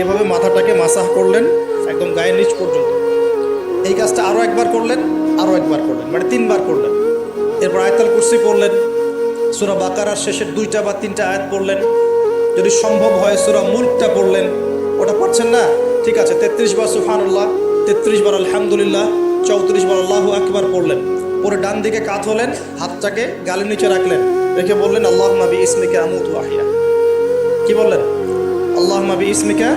এভাবে মাথাটাকে মাসাহ করলেন একদম গায়ের নিচ পর্যন্ত। এই কাজটা আরও একবার করলেন, আরও একবার করলেন, মানে 3 বার করলেন। এরপর আয়াতুল কুরসি পড়লেন, সূরা বাকারার শেষের 2টা বা 3টা আয়াত পড়লেন, যদি সম্ভব হয় সূরা মুলকটা পড়লেন। ওটা পড়ছেন না, ঠিক আছে, 33 বার সুবহানাল্লাহ, 33 বার আলহামদুলিল্লাহ, 34 বার আল্লাহু আকবার পড়লেন। পরে ডান দিকে কাত হলেন, হাতটাকে গালের নিচে রাখলেন, রেখে বললেন আল্লাহুম্মা বিইসমিকা আমুতু ওয়া আহইয়া। কি বললেন? আল্লাহুম্মা বিইসমিকা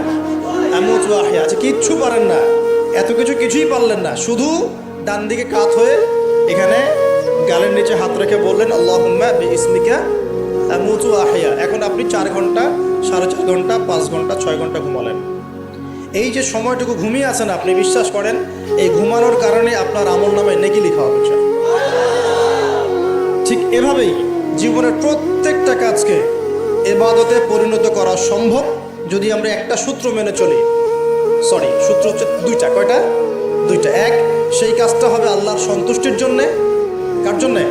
আমুতু ওয়া আহইয়া। আচ্ছা, কিচ্ছু পারেন না, এত কিছুই পারলেন না, শুধু ডান দিকে কাত হয়ে এখানে গালের নিচে হাত রেখে বললেন আল্লাহুম্মা বিইসমিকা আমুতু ওয়া আহইয়া। এখন আপনি 4 ঘন্টা, 4.5 ঘন্টা, 5 ঘন্টা, 6 ঘন্টা ঘুমালেন। এই যে সময়টুকু ঘুমিয়ে আছেন আপনি, বিশ্বাস করেন এই ঘুমানোর কারণে আপনার আমলনামায় নেকি লেখা হবে। ঠিক এভাবেই জীবনের প্রত্যেকটা কাজকে ইবাদতে পরিণত করা সম্ভব যদি আমরা একটা সূত্র মেনে চলি। সূত্র হচ্ছে 2টা। কয়টা? 2টা। 1, সেই কাজটা হবে আল্লাহর সন্তুষ্টির জন্যে। কার জন্যে?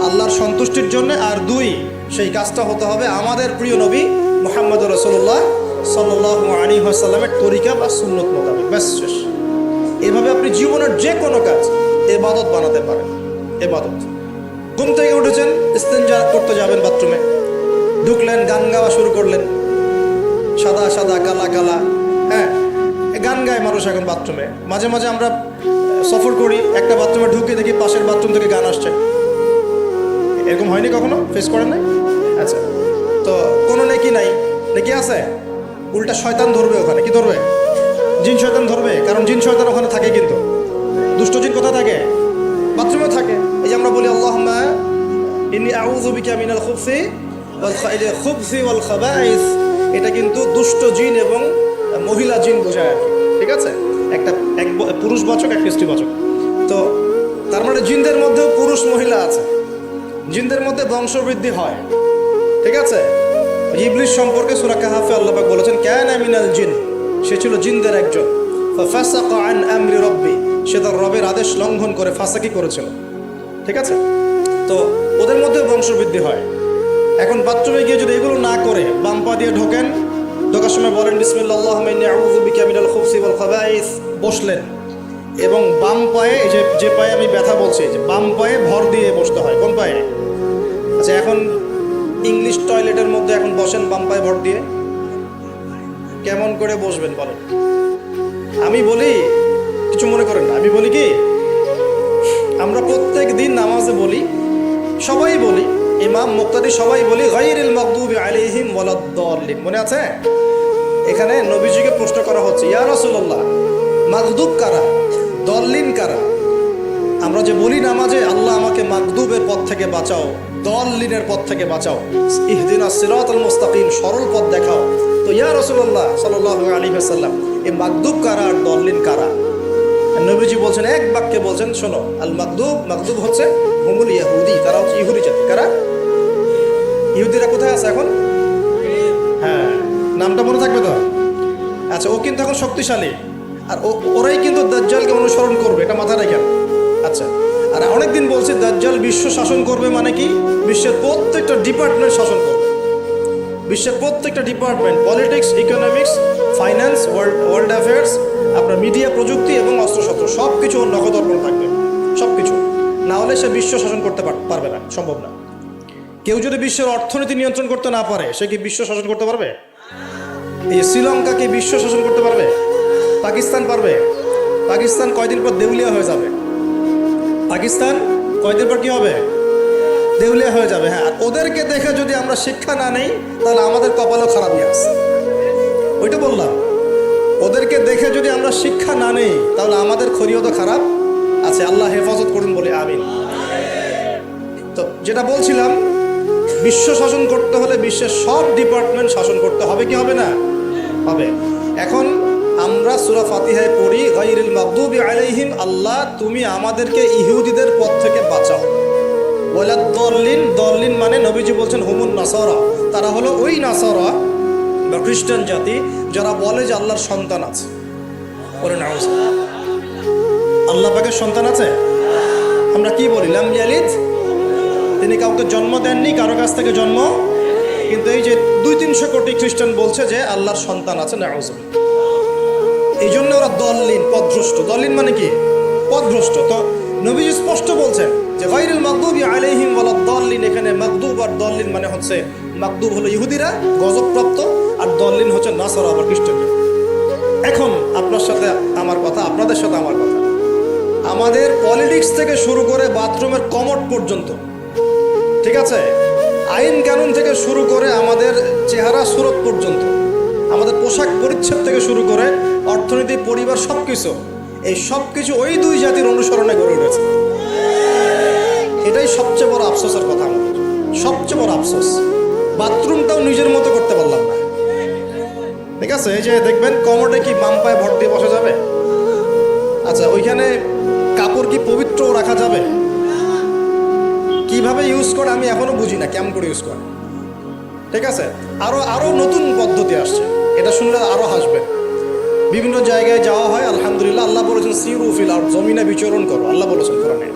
আল্লাহর সন্তুষ্টির জন্যে। আর 2, সেই কাজটা হতে হবে আমাদের প্রিয় নবী মুহাম্মদ রাসূলুল্লাহ সাল্লাল্লাহু আলাইহি ওয়াসাল্লামের তরিকা বা সুন্নত মোতাবেক। ব্যাস, শেষ। এভাবে আপনি জীবনের যে কোনো কাজ ইবাদত বানাতে পারেন। ইবাদত। ঘুম থেকে উঠেছেন, ইস্তেঞ্জা করতে যাবেন, বাথরুমে ঢুকলেন, গান গাওয়া শুরু করলেন, সাদা সাদা কালা কালা, হ্যাঁ, গান গায় মানুষ এখন বাথরুমে। মাঝে মাঝে আমরা সফর করি, একটা বাথরুমে ঢুকে দেখি পাশের বাথরুম থেকে গান আসছে। এরকম হয়নি কখনো? ফেস করেন নাই? আচ্ছা, তো কোনো নেকি নাই, নেকি আছে? উল্টা শয়তান ধরবে ওখানে। কি ধরবে? জিন শয়তান ধরবে, কারণ জিন শয়তান ওখানে থাকে। কিন্তু দুষ্ট জিন কোথায় থাকে? বাথরুমে থাকে। এই যে আমরা বলি আল্লাহুম্মা ইন্নী আউযু বিকা মিনাল খুবসি ওয়াল খাবাইস, এটা কিন্তু দুষ্ট জিন এবং মহিলা জিন বোঝায় আর কি। ঠিক আছে, এক পুরুষবাচক, এক স্ত্রীবাচক। তো তার মানে জিনদের মধ্যেও পুরুষ মহিলা আছে, জিনদের মধ্যে বংশবৃদ্ধি হয়। ঠিক আছে, ইবলিস সম্পর্কে সূরা কাহফে আল্লাহ পাক বলেছেন কানা মিনাল জিন, সে ছিল জিনদের একজন। ফাসাকা আন আমরি রাব্বি, সে তার রবের আদেশ লঙ্ঘন করে ফাসাকি করেছিল। ঠিক আছে, তো ওদের মধ্যে বংশবৃদ্ধি হয়। এখন বাথরুমে গিয়ে যদি এগুলো না করে বাম পা দিয়ে ঢোকেন, ঢোকার সময় বলেন বিসমিল্লাহ আল্লাহুম্মা ইন্নী আউযু বিকা মিনাল খুবসি ওয়াল খাবাইস, বসলেন, এবং বাম পায়ে, এই যে পায়ে আমি ব্যথা বলছি, যে বাম পায়ে ভর দিয়ে বসতে হয়। কোন পায়ে? আচ্ছা, এখন ইংলিশ টয়লেটের মধ্যে এখন বসেন বাম পায়ে ভর দিয়ে, কেমন করে বসবেন বলেন? আমি বলি, কিছু মনে করেন না, আমি বলি কি, আমরা প্রত্যেক দিন নামাজে বলি, সবাই বলি, ইমাম মুক্তাদি সবাই বলি গায়রিল মাগদুবি আলাইহিম ওয়ালাদ-দাল্লিন। মনে আছে? এখানে নবীজিকে প্রশ্ন করা হচ্ছে, ইয়া রাসূলুল্লাহ, মাগদুব কারা, দল্লিন কারা? আমরা যে বলি নামাজে আল্লাহ আমাকে মাগদুবের পথ থেকে বাঁচাও, দল্লিনের পথ থেকে বাঁচাও, ইহদিনাস সিরাতাল মুস্তাকিম, সরল পথ দেখাও। তো ইয়া রাসূলুল্লাহ সাল্লাল্লাহু আলাইহি ওয়াসাল্লাম, এই মাগদুব কারা আর দল্লিন কারা? নবীজি বলছেন, এক বাক্যে বলছেন, শোনো, আল মাগদুব হচ্ছে হুমুল ইহুদি, তারা হচ্ছে ইহুদি জাতি। কারা? ইহুদিরা কোথায় আছে এখন? হ্যাঁ, নামটা মনে থাকবে তো? আচ্ছা, ও কিন্তু এখন শক্তিশালী, আর ওরাই কিন্তু দাজ্জালকে অনুসরণ করবে, এটা মাথায় রাখেন। আচ্ছা, আর অনেকদিন বলছে দাজ্জাল বিশ্ব শাসন করবে, মানে কি, বিশ্বের প্রত্যেকটা ডিপার্টমেন্ট শাসন করবে। বিশ্বের প্রত্যেকটা department, politics, economics, finance, world affairs, আপনার মিডিয়া, প্রযুক্তি এবং অস্ত্রশস্ত্র, সব কিছু ওর নখদর্পণ থাকবে। সব কিছু না হলে সে বিশ্ব শাসন করতে পারবে না, সম্ভব না। কেউ যদি বিশ্বের অর্থনীতি নিয়ন্ত্রণ করতে না পারে, সে কি বিশ্ব শাসন করতে পারবে? এই শ্রীলঙ্কা কি বিশ্ব শাসন করতে পারবে? পাকিস্তান পারবে? পাকিস্তান কয়দিন পর দেউলিয়া হয়ে যাবে। পাকিস্তান কয়দিন পর কি হবে? দেউলিয়া হয়ে যাবে। হ্যাঁ, ওদেরকে দেখে যদি আমরা শিক্ষা না নেই, তাহলে আমাদের কপালও খারাপই আছে। ওইটা বললাম, ওদেরকে দেখে যদি আমরা শিক্ষা না নেই, তাহলে আমাদের খরিও তো খারাপ আছে। আল্লাহ হেফাজত করুন বলে আমিন। তো যেটা বলছিলাম, বিশ্ব শাসন করতে হলে বিশ্বের সব ডিপার্টমেন্ট শাসন করতে হবে, কি হবে না? হবে। এখন আমরা সূরা ফাতিহায় পড়ি গায়রিল মাগদুবি আলাইহিম, আল্লাহ তুমি আমাদেরকে ইহুদিদের পথ থেকে বাঁচাও। ওয়ালাদ-দাল্লিন, দল্লিন মানে নবীজি বলছেন হুমুন নাসারা, তারা হলো ওই নাসারা বা খ্রিস্টান জাতি যারা বলে যে আল্লাহর সন্তান আছে। বলে না, আল্লাহ পাকের সন্তান আছে? আমরা কি বলি? লাম ইয়ালিদ, তিনি কাউকে জন্ম দেননি, কারো কাছ থেকে জন্ম কিন্তু এই যে 200-300 কোটি খ্রিস্টান বলছে যে আল্লাহর সন্তান আছে, নাউযুবিল্লাহ। এই জন্য ওরা দল্লিন, পথভ্রষ্ট। দল্লিন মানে কি? পথভ্রষ্ট। তো নবীজি স্পষ্ট বলছেন যে গায়রুল মাগদুবি আলাইহিম ওয়ালাদ-দাল্লিন। এখানে মাগদুব আর দল্লিন মানে হচ্ছে, মাগদুব হলো ইহুদিরা গজবপ্রাপ্ত, আর দল্লিন হচ্ছে নাসারা বা খ্রিস্টানরা। এখন আপনার সাথে আমার কথা, আপনাদের সাথে আমার কথা, আমাদের পলিটিক্স থেকে শুরু করে বাথরুমের কমোড পর্যন্ত, ঠিক আছে, আইন কানুন থেকে শুরু করে আমাদের চেহারা সুরত পর্যন্ত, আমাদের পোশাক পরিচ্ছদ থেকে শুরু করে অর্থনীতি, পরিবার, সব কিছু, এই সব কিছু ওই দুই জাতির অনুসরণে গড়ে উঠেছে। এটাই সবচেয়ে বড় আফসোসের কথা আমাদের, সবচেয়ে বড় আফসোস। বাথরুমটাও নিজের মতো করতে পারলাম না, ঠিক আছে। এই যে দেখবেন কমোডে কি বাম পায়ে ভর দিয়ে বসা যাবে? আচ্ছা, ওইখানে কাপড় কি পবিত্র রাখা যাবে? কিভাবে ইউজ করে আমি এখনো বুঝি না, কেমন করে ইউজ করে, ঠিক আছে। আরো নতুন পদ্ধতি আসছে, এটা শুনলে আরো হাসবে। বিভিন্ন জায়গায় যাওয়া হয়, আলহামদুলিল্লাহ। আল্লাহ বলেছেন সিরু ফিল আরদ, জমিনে বিচরণ করো। আল্লাহ বলেছেন কোরআনে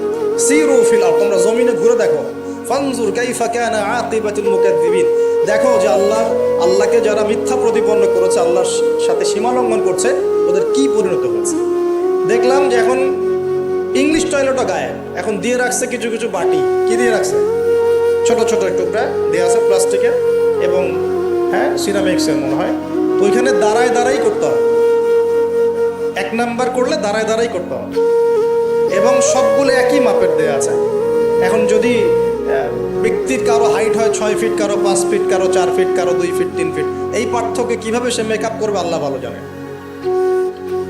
সিরু ফিল আরদ, তোমরা জমিনে ঘুরে দেখো। ফানজুর কাইফা কানা আকিবাতুল মুকাদ্দিবিন, দেখো যে আল্লাহকে যারা মিথ্যা প্রতিপন্ন করেছে, আল্লাহর সাথে সীমা লঙ্ঘন করছে, ওদের কি পরিণত হয়েছে। দেখলাম যে এখন ইংলিশ টয়লেটও গায়ে এখন দিয়ে রাখছে কিছু কিছু বাটি। কি দিয়ে রাখছে? ছোট ছোট টুকরা দিয়ে আছে প্লাস্টিকের এবং হ্যাঁ সিরামিক্সের মনে হয়। তো ওইখানে দাঁড়ায় দাঁড়াই করতে হবে, 1 নাম্বার করলে দাঁড়ায় দাঁড়াই করতে হবে, এবং সবগুলো একই মাপের দেওয়া আছে। এখন যদি ব্যক্তির কারো হাইট হয় 6 ফিট, কারো 5 ফিট, কারো 4 ফিট, কারো 2 ফিট, 3 ফিট, এই পার্থক্য কিভাবে সে মেকআপ করবে আল্লাহ ভালো জানে।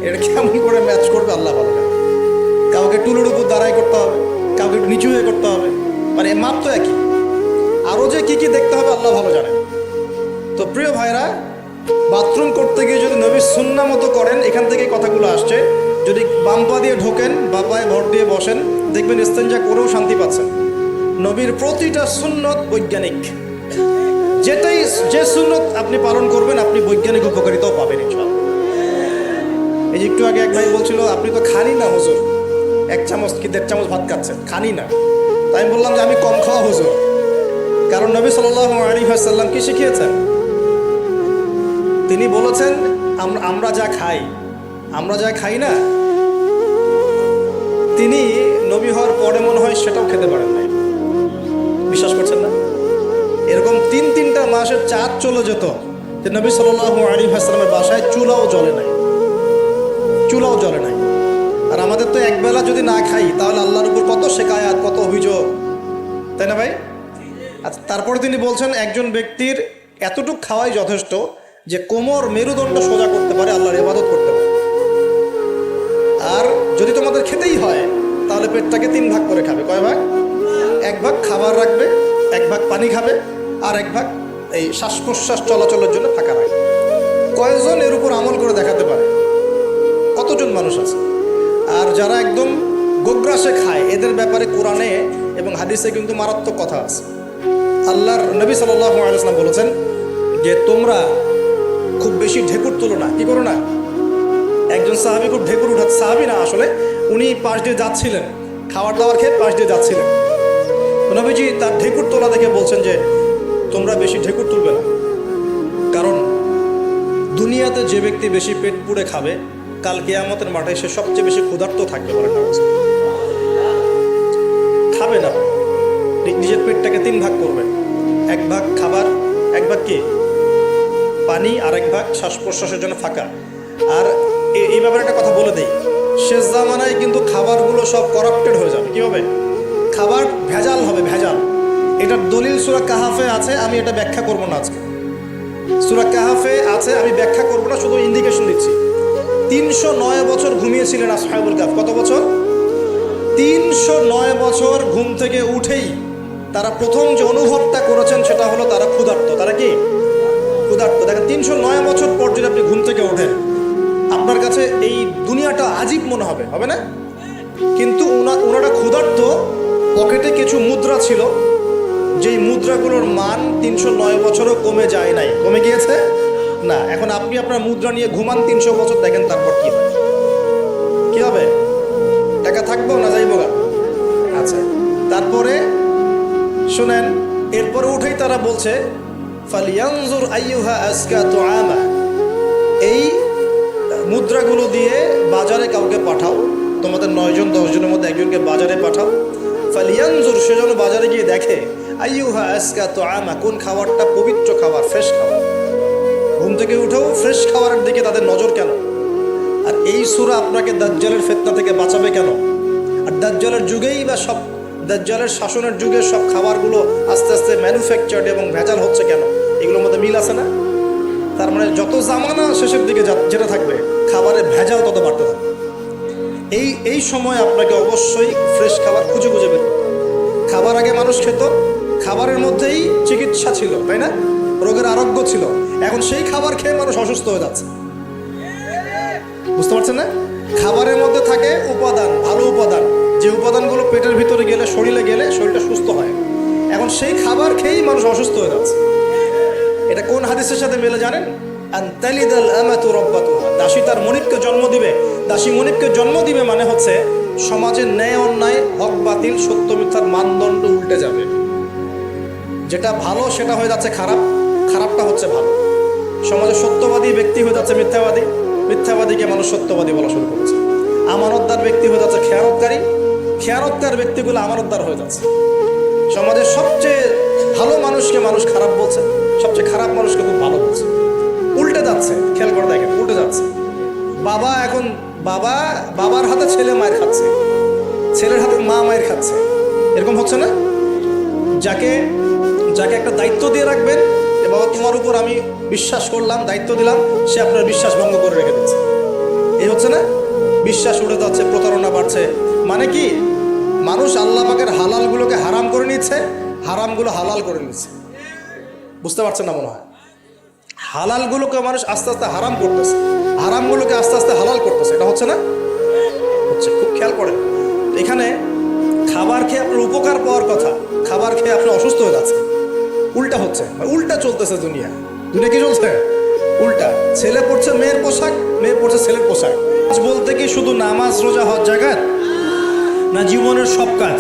এটা কেমন করে ম্যাচ করবে আল্লাহ ভালো জানে। কাউকে টুলের উপর দাঁড়াই করতে হবে, কাউকে একটু নিচু হয়ে করতে হবে, মানে মাপ তো একই। আরও যে কি কি দেখতে হবে আল্লাহ ভালো জানে। তো প্রিয় ভাইরা, বাথরুম করতে গিয়ে যদি নবীর সুন্নাহ মতো করেন, এখান থেকে কথাগুলো আসছে। যদি বাম পা দিয়ে ঢোকেন, বা পায়ে ভর দিয়ে বসেন, দেখবেন ইস্তেঞ্জা করেও শান্তি পাচ্ছেন। নবীর প্রতিটা সুন্নত বৈজ্ঞানিক। যে সুন্নত আপনি পালন করবেন, আপনি বৈজ্ঞানিক উপকারিতাও পাবেন ইনশাআল্লাহ। এই যে একটু আগে এক ভাই বলছিল, আপনি তো খানি না হুজুর, 1 চামচ কি 1.5 চামচ ভাত খাচ্ছেন, খানি না। তাই আমি বললাম যে আমি কম খাওয়া হুজুর, কারণ নবী সাল্লাল্লাহু আলাইহি ওয়াসাল্লাম কি শিখিয়েছেন? তিনি বলেছেন আমরা যা খাই না, তিনি নবী হওয়ার পরে মনে হয় সেটাও খেতে পারেন নাই। বিশ্বাস করছেন না? এরকম 3-3টা মাসের চাঁদ চলে যেত যে নবী সাল্লাল্লাহু আলাইহি ওয়াসাল্লামের বাসায় চুলাও জ্বলে নাই। আর আমাদের তো একবেলা যদি না খাই, তাহলে আল্লাহর উপর কত শিকায়াত, কত অভিযোগ, তাই না ভাই? আচ্ছা, তারপরে তিনি বলছেন একজন ব্যক্তির এতটুকু খাওয়াই যথেষ্ট যে কোমর, মেরুদণ্ড সোজা করতে পারে, আল্লাহর ইবাদত করতে পারে। আর যদি তোমাদের খেতেই হয়, তাহলে পেটটাকে 3 ভাগ করে খাবে। কয় ভাগ? 1 ভাগ খাবার রাখবে, 1 ভাগ পানি খাবে, আর 1 ভাগ এই শ্বাস প্রশ্বাস চলাচলের জন্য ফাঁকা রাখবে। কয়জন এর উপর আমল করে দেখাতে পারে? কতজন মানুষ আছে? আর যারা একদম গোগ্রাসে খায়, এদের ব্যাপারে কোরআনে এবং হাদিসে কিন্তু মারাত্মক কথা আছে। আল্লাহর নবী সাল্লাল্লাহু আলাইহি ওয়াসাল্লাম বলেছেন যে তোমরা খুব বেশি ঢেকুর তোলো না। কি করো না? একজন সাহাবী খুব ঢেকুর উঠাচ্ছে, সাহাবী না আসলে, উনি পাশ দিয়ে যাচ্ছিলেন, খাবার দাবার খেয়ে পাশ দিয়ে যাচ্ছিলেন। নবীজি তার ঢেকুর তোলা দেখে বলছেন যে তোমরা বেশি ঢেকুর তুলবে না, কারণ দুনিয়াতে যে ব্যক্তি বেশি পেট পুড়ে খাবে, কাল কিয়ামতের মাঠে সে সবচেয়ে বেশি ক্ষুধার্ত থাকবে। বলেন না? খাবে না, নিজের পেটটাকে 3 ভাগ করবে, 1 ভাগ খাবার, 1 ভাগ কি পানি, আর 1 ভাগ শ্বাস প্রশ্বাসের জন্য ফাঁকা। আর এই ব্যাপারে একটা কথা বলে দেই, শেষ জামানায় কিন্তু খাবারগুলো সব করাপ্টেড হয়ে যাবে। কি হবে? খাবার ভেজাল হবে, ভেজাল। এটার দলিল সূরা কাহাফে আছে, আমি এটা ব্যাখ্যা করব না আজকে। সূরা কাহাফে আছে, আমি ব্যাখ্যা করব না, শুধু ইন্ডিকেশন দিচ্ছি। 309 বছর ঘুমিয়েছিলেন আসহাবুল কাহফ। কত বছর? 309 বছর ঘুম থেকে উঠেই তারা প্রথম যে অনুভবটা করেছেন সেটা হলো তারা ক্ষুধার্ত। তারা কি ক্ষুধার্ত? দেখেন, 309 বছর পর যদি আপনি ঘুম থেকে ওঠেন, আপনার কাছে এই দুনিয়াটা আজীব মনে হবে, হবে না? কিন্তু ওনারা ক্ষুধার্ত, পকেটে কিছু মুদ্রা ছিল, যেই মুদ্রাগুলোর মান 309 বছরও কমে যায় নাই। কমে গিয়েছে না? এখন আপনি আপনার মুদ্রা নিয়ে ঘুমান 300 বছর, দেখেন তারপর কি হয়। কি হবে? টাকা থাকবো না যাইব গা? আচ্ছা, তারপরে শোনেন, এরপরে উঠেই তারা বলছে ফালিয়ানজুর আইয়ুহা আজকা তুআমা, এই মুদ্রাগুলো দিয়ে বাজারে কাউকে পাঠাও, তোমাদের 9 জন 10 জনের মধ্যে একজনকে বাজারে পাঠাও। ফালিয়ানজুর, সে যেন বাজারে গিয়ে দেখে, আইয়ুহা আজকা তুআমা, কোন খাবারটা পবিত্র খাবার, ফ্রেশ খাবার। ঘুম থেকে উঠেও ফ্রেশ খাবারের দিকে তাদের নজর কেন? আর এই সূরা আপনাকে দাজ্জালের ফিতনা থেকে বাঁচাবে কেন? আর দাজ্জালের যুগেই বা সব, দাজ্জালের শাসনের যুগে সব খাবারগুলো আস্তে আস্তে ম্যানুফ্যাকচার্ড এবং ভেজাল হচ্ছে কেন? এগুলোর মধ্যে মিল আছে না? তার মানে যত জামানা শেষের দিকে যেটা থাকবে, খাবারের ভেজাল তত বাড়তে থাকবে। এই সময় আপনাকে অবশ্যই ফ্রেশ খাবার খুঁজে খুঁজে বের করতে হবে। খাবার আগে মানুষ খেত, খাবারের মধ্যেই চিকিৎসা ছিল, তাই না? রোগের আরোগ্য ছিল। এখন সেই খাবার খেয়ে মানুষ অসুস্থ হয়ে যাচ্ছে। বুঝতে পারছেন না? খাবারের মধ্যে থাকে উপাদান, ভালো উপাদান, যে উপাদানগুলো পেটের ভিতরে গেলে, শরীরে গেলে শরীরটা সুস্থ হয়। এখন সেই খাবার খেয়েই মানুষ অসুস্থ হয়ে যাচ্ছে। এটা কোন হাদিসের সাথে মেলে জানেন? আনতালিদাল আমাতু রাব্বাতুহা, দাসী তার মনিবকে জন্ম দিবে। দাসী মনিবকে জন্ম দিবে মানে হচ্ছে সমাজের ন্যায় অন্যায়, হক বাতিল, সত্য মিথ্যার মানদণ্ড উল্টে যাবে। যেটা ভালো সেটা হয়ে যাচ্ছে খারাপ, খারাপটা হচ্ছে ভালো। সমাজে সত্যবাদী ব্যক্তি হয়ে যাচ্ছে মিথ্যাবাদী, মিথ্যাবাদীকে মানুষ সত্যবাদী বলা শুরু করেছে। আমানতদার ব্যক্তি হয়ে যাচ্ছে খেয়ানতকারী, খেয়ানতকার ব্যক্তিগুলো আমানতদার হয়ে যাচ্ছে। সমাজের সবচেয়ে ভালো মানুষকে মানুষ খারাপ বলছে, সবচেয়ে খারাপ মানুষকে খুব ভালো বলছে। উল্টে যাচ্ছে, খেয়াল করে দেখেন, উল্টে যাচ্ছে। বাবা এখন বাবার হাতে ছেলে মায়ের খাচ্ছে, ছেলের হাতে মা মায়ের খাচ্ছে। এরকম হচ্ছে না? যাকে একটা দায়িত্ব দিয়ে রাখবেন, যে বাবা তোমার উপর আমি বিশ্বাস করলাম, দায়িত্ব দিলাম, সে আপনার বিশ্বাস ভঙ্গ করে রেখে দিচ্ছে। এই হচ্ছে না? বিশ্বাস উঠে যাচ্ছে, প্রতারণা বাড়ছে। মানে কি? মানুষ আল্লাহ পাকের হালালগুলোকে হারাম করে নিচ্ছে, হারামগুলো হালাল করে নিচ্ছে। বুঝতে পারছেন না মনে হয়? হালালগুলোকে মানুষ আস্তে আস্তে হারাম করতেছে, হারামগুলোকে আস্তে আস্তে হালাল করতেছে। এটা হচ্ছে না? হচ্ছে। খুব খেয়াল করেন, এখানে খাবার খেয়ে আপনার উপকার পাওয়ার কথা, খাবার খেয়ে আপনি অসুস্থ হয়ে যাচ্ছে। উল্টা হচ্ছে, উল্টা চলতেছে দুনিয়া। দুনিয়া কি চলছে? উল্টা। ছেলে পড়ছে মেয়ের পোশাক, মেয়ে পড়ছে ছেলের পোশাক। আজ বলতে কি শুধু নামাজ রোজা হজ জাকাত না, জীবনের সব কাজ?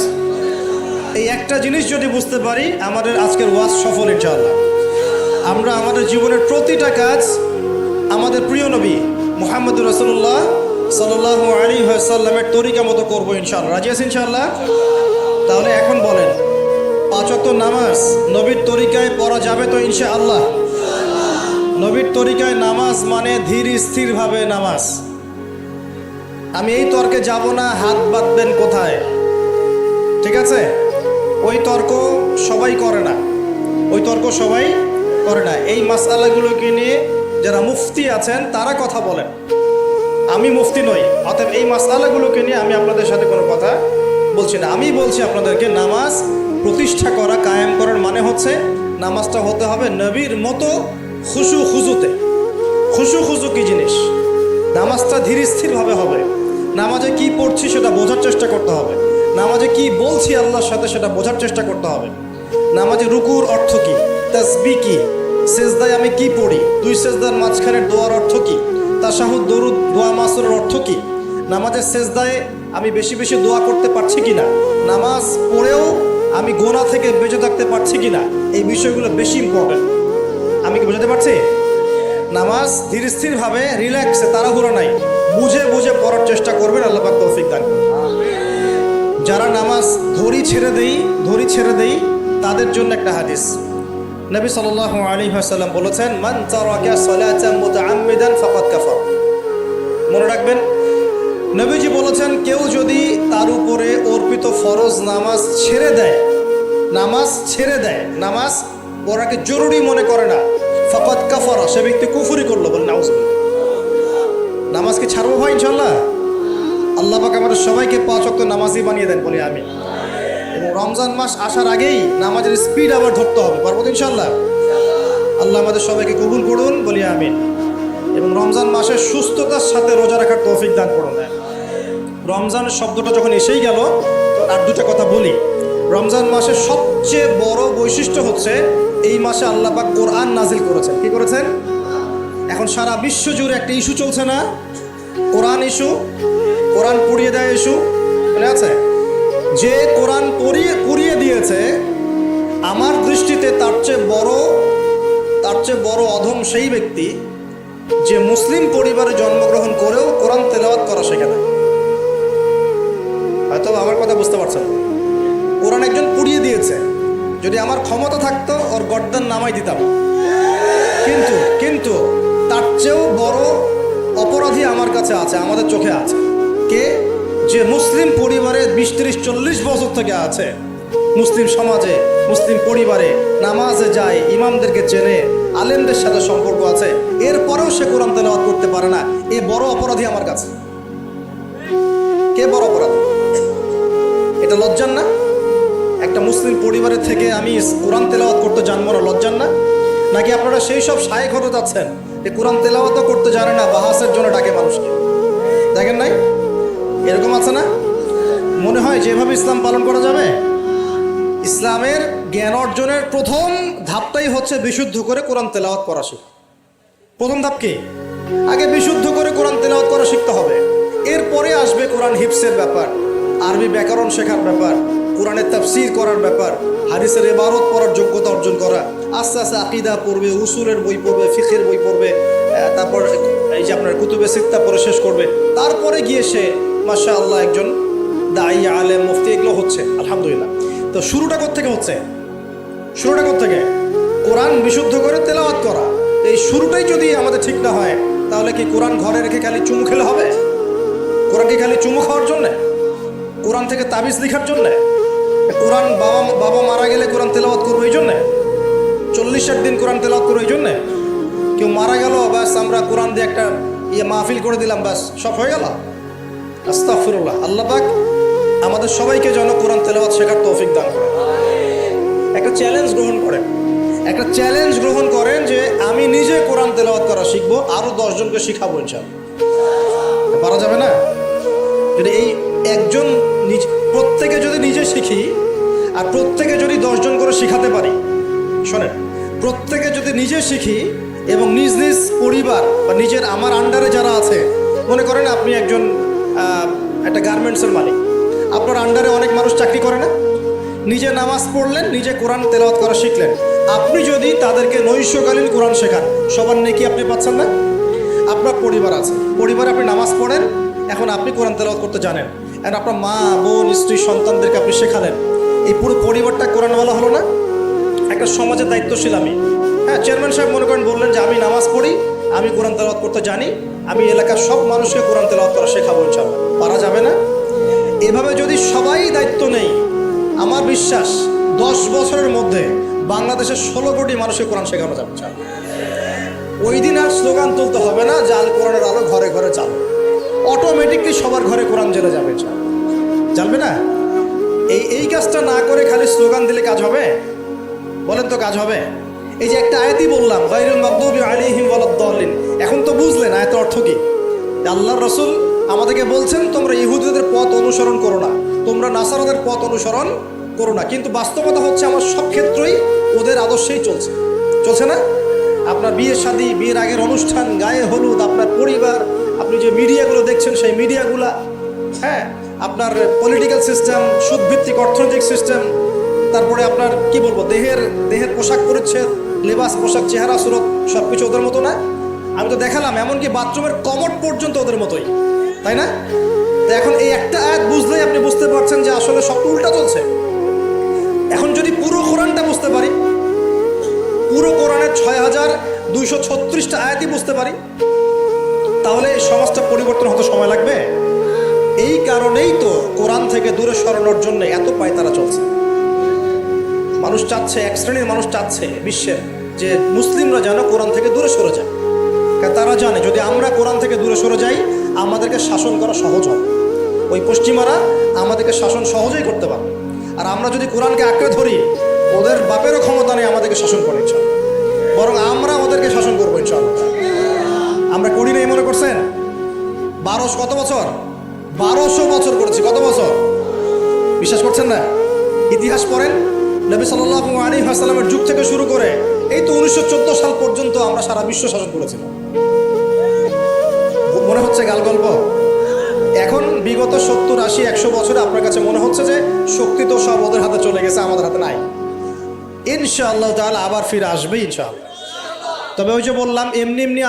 এই একটা জিনিস যদি বুঝতে পারি, আমাদের আজকের ওয়াজ সফল ইনশাআল্লাহ। আমরা আমাদের জীবনের প্রতিটা কাজ আমাদের প্রিয় নবী মুহাম্মদ রাসূলুল্লাহ সাল্লাল্লাহু আলাইহি ওয়াসাল্লামের তরিকা মতো করবো ইনশাআল্লাহ। রাজি আছেন ইনশাআল্লাহ? তাহলে এখন বলেন, 5 ওয়াক্ত নামাজ নবীর তরিকায় পড়া যাবে তো ইনশাআল্লাহ? নবীর তরিকায় নামাজ মানে ধীর স্থিরভাবে নামাজ। আমি এই তর্কে যাব না, হাত বাঁধবেন কোথায়, ঠিক আছে? ওই তর্ক সবাই করে না, ওই তর্ক সবাই করে না। এই মাসআলাগুলোকে নিয়ে যারা মুফতি আছেন তারা কথা বলেন, আমি মুফতি নই। অতএব এই মাসআলাগুলোকে নিয়ে আমি আপনাদের সাথে কোনো কথা বলছি না। আমি বলছি আপনাদেরকে, নামাজ প্রতিষ্ঠা করা, কায়েম করার মানে হচ্ছে নামাজটা হতে হবে নবীর মতো খুশু খুজুতে। খুশু খুজু কি জিনিস? নামাজটা ধীর স্থিরভাবে হবে। নামাজে কি পড়ছি সেটা বোঝার চেষ্টা করতে হবে। নামাজে কি বলছি আল্লাহর সাথে সেটা বোঝার চেষ্টা করতে হবে। নামাজে রুকুর অর্থ কি, তাসবিহ কি, সেজদায় আমি কি পড়ি, 2 সেজদার মাঝখানের দোয়ার অর্থ কি, তাশাহুদ দরুদ দোয়া মাসুরের অর্থ কি, নামাজের সেজদায় আমি বেশি বেশি দোয়া করতে পারছি কিনা, নামাজ পড়েও আমি গোনা থেকে বেঁচে থাকতে পারছি কিনা, এই বিষয়গুলো বেশি ইম্পর্টেন্ট। আমি কি বোঝাতে পারছি? নামাজ ধীর স্থিরভাবে, রিল্যাক্সে, তাড়াহুড়ো নাই, বুঝে বুঝে পড়ার চেষ্টা করবেন। আল্লাহ পাক তৌফিক দান করুন। যারা নামাজ ধরি ছেড়ে দেই তাদের জন্য একটা হাদিস। নবী সাল্লাল্লাহু আলাইহি ওয়াসাল্লাম বলেছেন, মান তারাকা সালাতান মুতাআম্মিদান ফাকাদ কাফার। মনে রাখবেন, নবীজি বলেছেন, কেউ যদি তার উপরে অর্পিত ফরজ নামাজ ছেড়ে দেয়, নামাজ পড়াকে জরুরি মনে করে না, ফাকাদ কাফারা, সে ব্যক্তি কুফরি করলো। বলে নাউজুবিল্লাহ। নামাজ কি ছাড়বো ভাই ইনশাআল্লাহ? আল্লাহ পাক আমাদের সবাইকে 5 ওয়াক্ত নামাজি বানিয়ে দেন, বলি আমি। এবং রমজান মাস আসার আগেই নামাজের স্পিড আবার ধরতে হবে, পারবো তো ইনশাআল্লাহ? আল্লাহ আমাদের সবাইকে কবুল করুন, বলি আমিন। এবং রমজান মাসে সুস্থতার সাথে রোজা রাখার তৌফিক দান করুন। রমজান শব্দটা যখন এসেই গেল, তো আর 2টা কথা বলি। রমজান মাসের সবচেয়ে বড় বৈশিষ্ট্য হচ্ছে এই মাসে আল্লাহ পাক কোরআন নাজিল করেছেন। কি করেছেন? এখন সারা বিশ্ব জুড়ে একটা ইস্যু চলছে না, কোরআন ইস্যু, কোরআন পুড়িয়ে দেয় ইস্যু, মনে আছে? যে কোরআন পুড়িয়ে দিয়েছে, আমার দৃষ্টিতে তার চেয়ে বড় তার চেয়ে বড় অধম সেই ব্যক্তি যে মুসলিম পরিবারে জন্মগ্রহণ করেও কোরআন তেলাওয়াত করা শেখে না। হয়তো আমার কথা বুঝতে পারছেন। কোরআন একজন পুড়িয়ে দিয়েছে, যদি আমার ক্ষমতা থাকতো ওর গর্দান নামাই দিতাম, কিন্তু তার চেয়েও বড় অপরাধী আমার কাছে আছে, আমাদের চোখে আছে। কে? যে মুসলিম পরিবারে 20-30-40 বছর থেকে আছে, মুসলিম সমাজে মুসলিম পরিবারে নামাজে যায়, ইমামদেরকে চেনে, আলেমদের সাথে সম্পর্ক আছে, এরপরেও সে কোরআন তেলাওয়াত করতে পারে না। এ বড় অপরাধী আমার কাছে। কে বড় অপরাধী? এটা লজ্জার না? একটা মুসলিম পরিবারের থেকে আমি কোরআন তেলাওয়াত করতে জানবো না, লজ্জার না? নাকি আপনারা সেই সব শায়েখ হতে যাচ্ছেন যে কোরআন তেলাওয়াতও করতে জানে না, বাহাসের জন্য ডাকে মানুষকে? দেখেন নাই এরকম আছে না? মনে হয় যেভাবে ইসলাম পালন করা যাবে। ইসলামের জ্ঞান অর্জনের প্রথম ধাপটাই হচ্ছে বিশুদ্ধ করে কোরআন তেলাওয়াত করা শিখা। প্রথম ধাপ কি? আগে বিশুদ্ধ করে কোরআন তেলাওয়াত করা শিখতে হবে। এরপরে আসবে কোরআন হিফসের ব্যাপার, আরবি ব্যাকরণ শেখার ব্যাপার, কোরআনের তাফসীর করার ব্যাপার, হাদিসের ইবারত পড়ার যোগ্যতা অর্জন করা। আস্তে আস্তে আকীদা পড়বে, উসুলের বই পড়বে, ফিকহের বই পড়বে, তারপর এই যে আপনার কুতুবে সিত্তা পড়ে শেষ করবে। তারপরে গিয়ে সে মাশাআল্লাহ একজন দাঈ, আলেম, মুফতি এগুলো হচ্ছে, আলহামদুলিল্লাহ। তো শুরুটা কোত্থেকে হচ্ছে? শুরুটা কোত্থেকে? কোরআন বিশুদ্ধ করে তেলাওয়াত করা। এই শুরুটাই যদি আমাদের ঠিক না হয়, তাহলে কি কোরআন ঘরে রেখে খালি চুমু খেলে হবে? কোরআন কি খালি চুমু খাওয়ার জন্যে? কোরআন থেকে তাবিজ লেখার জন্যে? কোরআন বাবা মারা গেলে কোরআন তেলাওয়াত করবো এই জন্যে? 40 দিন কোরআন তেলাওয়াত করবো এই জন্যে? কেউ মারা গেল, ব্যাস আমরা কোরআন দিয়ে একটা মাহফিল করে দিলাম, ব্যাস সব হয়ে গেল? আস্তাগফিরুল্লাহ। আল্লাহ পাক আমাদের সবাইকে যেন কোরআন তেলাওয়াত শেখার তৌফিক দান করেন। একটা চ্যালেঞ্জ গ্রহণ করেন যে আমি নিজে কোরআন তেলাওয়াত করা শিখবো, আরো 10 জনকে শিখাবো ইনশাআল্লাহ। পারা যাবে না? যদি এই একজন প্রত্যেকে যদি নিজে শিখি আর প্রত্যেকে যদি 10 জন করে শিখাতে পারি, শোনেন, প্রত্যেকে যদি নিজে শিখি এবং নিজ নিজ পরিবার বা নিজের আমার আন্ডারে যারা আছে, মনে করেন আপনি একজন একটা গার্মেন্টসের মালিক, আপনার আন্ডারে অনেক মানুষ চাকরি করে না? নিজে নামাজ পড়লেন, নিজে কোরআন তেলাওয়াত করা শিখলেন, আপনি যদি তাদেরকে নৈশকালীন কোরআন শেখান, সবার নেকি আপনি পাচ্ছেন না? আপনার পরিবার আছে, পরিবারে আপনি নামাজ পড়েন, এখন আপনি কোরআন তেলাওয়াত করতে জানেন, এখন আপনার মা, বোন, স্ত্রী, সন্তানদেরকে আপনি শেখালেন, এই পুরো পরিবারটা কোরআনওয়ালা হলো না? একটা সমাজের দায়িত্বশীল আমি। হ্যাঁ, চেয়ারম্যান সাহেব মনে করেন বললেন যে আমি নামাজ পড়ি, আমি কোরআন তেলাওয়াত করতে জানি, আমি এলাকার সব মানুষকে কোরআন তেলাওয়াত করা শেখাবো ইনশাআল্লাহ। পারা যাবে না? এভাবে যদি সবাই দায়িত্ব নেই, আমার বিশ্বাস 10 বছরের মধ্যে বাংলাদেশের 16 কোটি মানুষকে কোরআন শেখানো যাবে। ওই দিন আর স্লোগান তুলতে হবে না যে আল কোরআনের আলো ঘরে ঘরে জ্বালো, অটোমেটিকলি সবার ঘরে কোরআন জ্বলে যাবে। জ্বালবে না? এই কাজটা না করে খালি স্লোগান দিলে কাজ হবে? বলেন তো কাজ হবে? এই যে একটা আয়াতই বললাম, গায়রুল মাগদুবি আলাইহিম ওয়ালাদ-দাল্লিন, এখন তো বুঝলেন আয়াতের অর্থ কি? আল্লাহর রাসূল আমাদেরকে বলছেন তোমরা ইহুদিদের পথ অনুসরণ করো না, তোমরা নাসারাদের পথ অনুসরণ করো না। কিন্তু বাস্তবতা হচ্ছে আমার সব ক্ষেত্রেই ওদের আদর্শেই চলছে না? আপনার বিয়ে শাদী, বিয়ের আগের অনুষ্ঠান, গায়ে হলুদ, আপনার পরিবার, আপনি যে মিডিয়াগুলো দেখছেন সেই মিডিয়াগুলা, হ্যাঁ, আপনার পলিটিক্যাল সিস্টেম, সুদভিত্তিক অর্থনৈতিক সিস্টেম, তারপরে আপনার কি বলবো, দেহের পোশাক পরিচ্ছদ, লেবাস, পোশাক, চেহারা, সুরত, সব কিছু ওদের মতো না? আমি তো দেখালাম, এমনকি বাথরুমের কমোড পর্যন্ত ওদের মতোই, তাই না? তো এখন এই একটা আয়াত বুঝলেই আপনি বুঝতে পারছেন যে আসলে সব উল্টা চলছে। এখন যদি পুরো কোরআনটা বুঝতে পারি, পুরো কোরআনের 6236টা আয়াতই বুঝতে পারি, তাহলে সমাজটা পরিবর্তন হতে সময় লাগবে। এই কারণেই তো কোরআন থেকে দূরে সরানোর জন্য এত পায়তারা চলছে। মানুষ চাচ্ছে, এক শ্রেণীর মানুষ চাচ্ছে বিশ্বের যে মুসলিমরা যেন কোরআন থেকে দূরে সরে যায়। তারা জানে যদি আমরা কোরআন থেকে দূরে সরে যাই, আমাদেরকে শাসন করা সহজ হবে। ওই পশ্চিমারা আমাদেরকে শাসন সহজেই করতে পারবে। আর আমরা যদি কোরআনকে আঁকড়ে ধরি, ওদের বাপেরও ক্ষমতা নেই আমাদেরকে শাসন করে, ইনশাআল্লাহ। বরং আমরা ওদেরকে শাসন করবো ইনশাআল্লাহ। আমরা করি নাই মনে করছেন? 1200 বছর করেছি। কত বছর? বিশ্বাস করছেন না? ইতিহাস পড়েন, নবী সাল্লাল্লাহু আলাইহি ওয়াসাল্লামের যুগ থেকে শুরু করে এই তো 1914 সাল পর্যন্ত আমরা সারা বিশ্ব শাসন করেছিলাম। মনে হচ্ছে গাল গল্প। এখন বিগত 70, 80, 100 বছরে আপনার কাছে মনে হচ্ছে যে শক্তি তো সব ওদের হাতে চলে গেছে, আমাদের হাতে নাই। ইনশাআল্লাহ তাআলা আবার ফিরে আসবে ইনশাআল্লাহ। তবে ওই যে বললাম এমনি এমনি